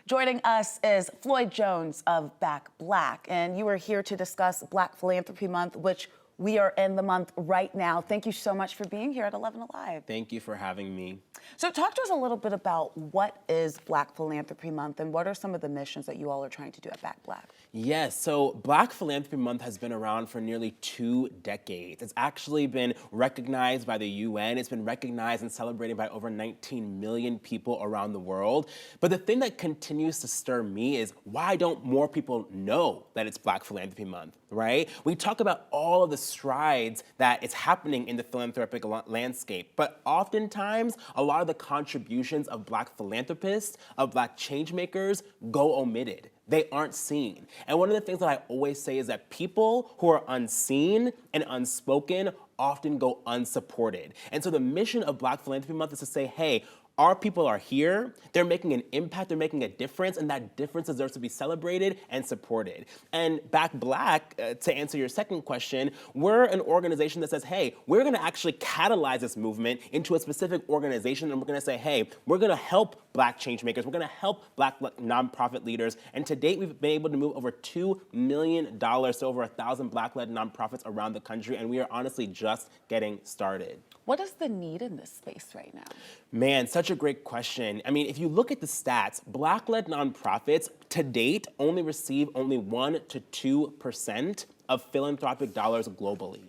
Joining us is Floyd Jones of BackBlack, and you are here to discuss Black Philanthropy Month, which we are in the month right now. Thank you so much for being here at 11 Alive. Thank you for having me. So talk to us a little bit about what is Black Philanthropy Month and what are some of the missions that you all are trying to do at BackBlack? Yes, so Black Philanthropy Month has been around for nearly 2 decades. It's actually been recognized by the UN. It's been recognized and celebrated by over 19 million people around the world. But the thing that continues to stir me is why don't more people know that it's Black Philanthropy Month, right? We talk about all of the strides that is happening in the philanthropic landscape, but oftentimes a lot of the contributions of Black philanthropists, of Black change makers go omitted. They aren't seen. And one of the things that I always say is that people who are unseen and unspoken often go unsupported. And so the mission of Black Philanthropy Month is to say, hey, our people are here, they're making an impact, they're making a difference, and that difference deserves to be celebrated and supported. And BackBlack, to answer your second question, we're an organization that says, hey, we're gonna actually catalyze this movement into a specific organization, and we're gonna say, hey, we're gonna help Black change makers, we're gonna help Black nonprofit leaders, and to date, we've been able to move over $2 million to over 1,000 Black-led nonprofits around the country, and we are honestly just getting started. What is the need in this space right now? Man, such a great question. I mean, if you look at the stats, Black-led nonprofits to date only receive only 1 to 2% of philanthropic dollars globally.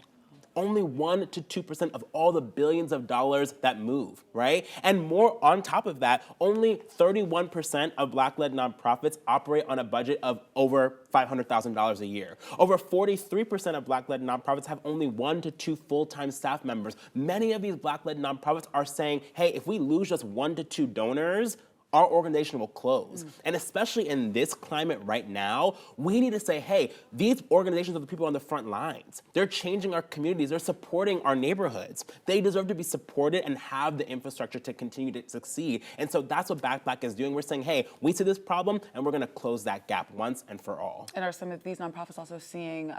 Only 1 to 2% of all the billions of dollars that move, right? And more on top of that, only 31% of Black-led nonprofits operate on a budget of over $500,000 a year. Over 43% of Black-led nonprofits have only 1 to 2 full-time staff members. Many of these Black-led nonprofits are saying, hey, if we lose just 1 to 2 donors, our organization will close. And especially in this climate right now, we need to say, hey, these organizations are the people on the front lines. They're changing our communities, they're supporting our neighborhoods. They deserve to be supported and have the infrastructure to continue to succeed. And so that's what BackBlack is doing. We're saying, hey, we see this problem and we're gonna close that gap once and for all. And are some of these nonprofits also seeing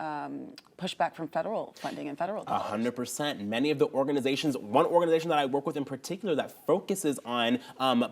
pushback from federal funding and federal dollars? 100%. Many of the organizations, one organization that I work with in particular that focuses on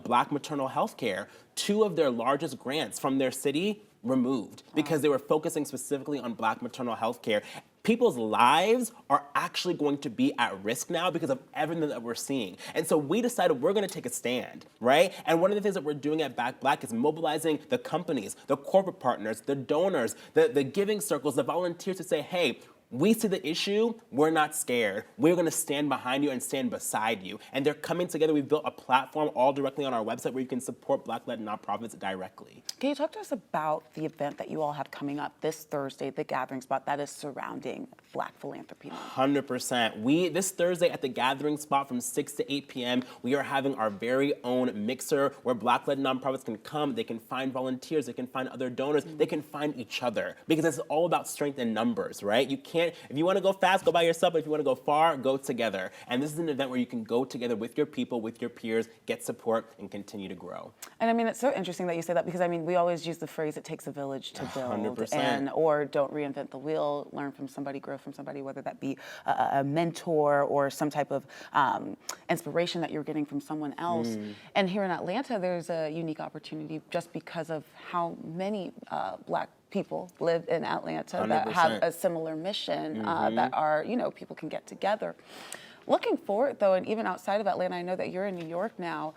Black maternal health care, 2 of their largest grants from their city removed because they were focusing specifically on Black maternal health care. People's lives are actually going to be at risk now because of everything that we're seeing. And so we decided we're gonna take a stand, right? And one of the things that we're doing at BackBlack is mobilizing the companies, the corporate partners, the donors, the giving circles, the volunteers to say, hey, we see the issue, we're not scared. We're gonna stand behind you and stand beside you. And they're coming together. We've built a platform all directly on our website where you can support Black-led nonprofits directly. Can you talk to us about the event that you all have coming up this Thursday, the gathering spot that is surrounding Black Philanthropy Month? 100%. This Thursday at the gathering spot from 6 to 8 p.m., we are having our very own mixer where Black-led nonprofits can come, they can find volunteers, they can find other donors, they can find each other. Because it's all about strength in numbers, right? You can't, if you want to go fast, go by yourself, but if you want to go far, go together. And this is an event where you can go together with your people, with your peers, get support, and continue to grow. And I mean, it's so interesting that you say that because I mean, we always use the phrase, it takes a village to build. 100%. Or don't reinvent the wheel, learn from somebody, grow from somebody, whether that be a mentor or some type of inspiration that you're getting from someone else. And here in Atlanta, there's a unique opportunity just because of how many Black people live in Atlanta 100%. That have a similar mission that are, you know, people can get together. Looking forward, though, and even outside of Atlanta, I know that you're in New York now.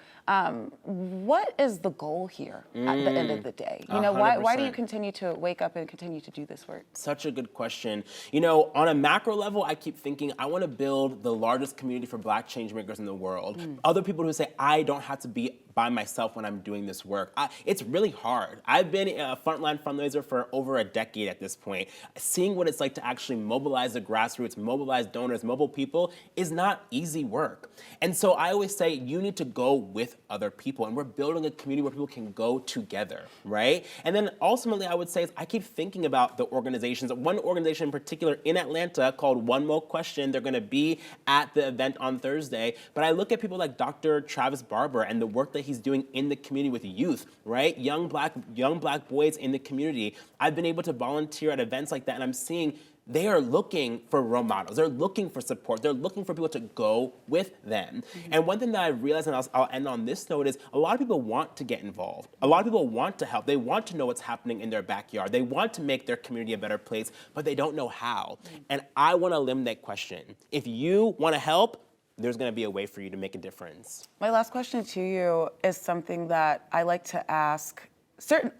What is the goal here at the end of the day? You know, why do you continue to wake up and continue to do this work? Such a good question. You know, on a macro level, I keep thinking I want to build the largest community for Black change makers in the world. Other people who say I don't have to be by myself when I'm doing this work. It's really hard. I've been a frontline fundraiser for over a decade at this point. Seeing what it's like to actually mobilize the grassroots, mobilize donors, mobile people is not easy work. And so I always say you need to go with other people, and we're building a community where people can go together, right? And then ultimately I would say is I keep thinking about the organizations. One organization in particular in Atlanta called One More Question. They're gonna be at the event on Thursday. But I look at people like Dr. Travis Barber and the work that he's doing in the community with youth, right? Young black boys in the community. I've been able to volunteer at events like that, and I'm seeing they are looking for role models. They're looking for support. They're looking for people to go with them. And one thing that I realized, and I'll end on this note, is a lot of people want to get involved. A lot of people want to help. They want to know what's happening in their backyard. They want to make their community a better place, but they don't know how. And I want to eliminate that question. If you want to help, there's going to be a way for you to make a difference. My last question to you is something that I like to ask certain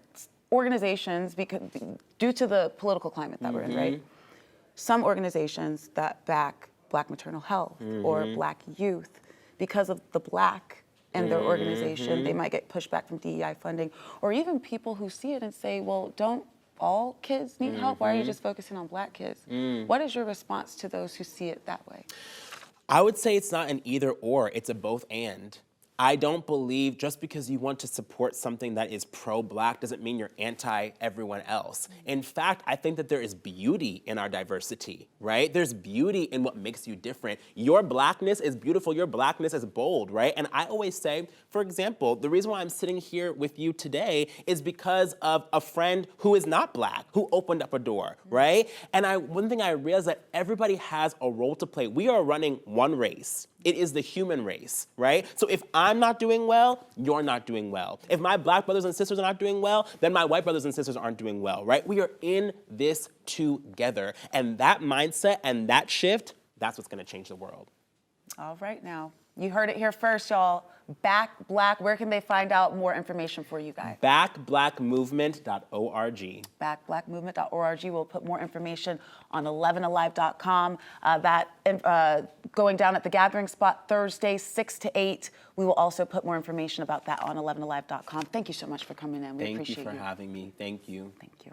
organizations, because due to the political climate that we're in, right? Some organizations that back Black maternal health or Black youth, because of the Black in their organization, they might get pushed back from DEI funding, or even people who see it and say, well, don't all kids need help? Why are you just focusing on Black kids? What is your response to those who see it that way? I would say it's not an either or, it's a both and. I don't believe just because you want to support something that is pro-Black doesn't mean you're anti-everyone else. In fact, I think that there is beauty in our diversity, right? There's beauty in what makes you different. Your Blackness is beautiful, your Blackness is bold, right? And I always say, for example, the reason why I'm sitting here with you today is because of a friend who is not Black, who opened up a door, right? And one thing I realized that everybody has a role to play. We are running one race. It is the human race, right? So if I'm not doing well, you're not doing well. If my Black brothers and sisters are not doing well, then my white brothers and sisters aren't doing well, right? We are in this together. And that mindset and that shift, that's what's gonna change the world. All right, now, you heard it here first, y'all. BackBlack, where can they find out more information for you guys? BackBlackMovement.org. BackBlackMovement.org. We'll put more information on 11alive.com. Going down at the gathering spot Thursday, 6 to 8. We will also put more information about that on 11alive.com. Thank you so much for coming in. We appreciate you. Thank you for having me. Thank you. Thank you.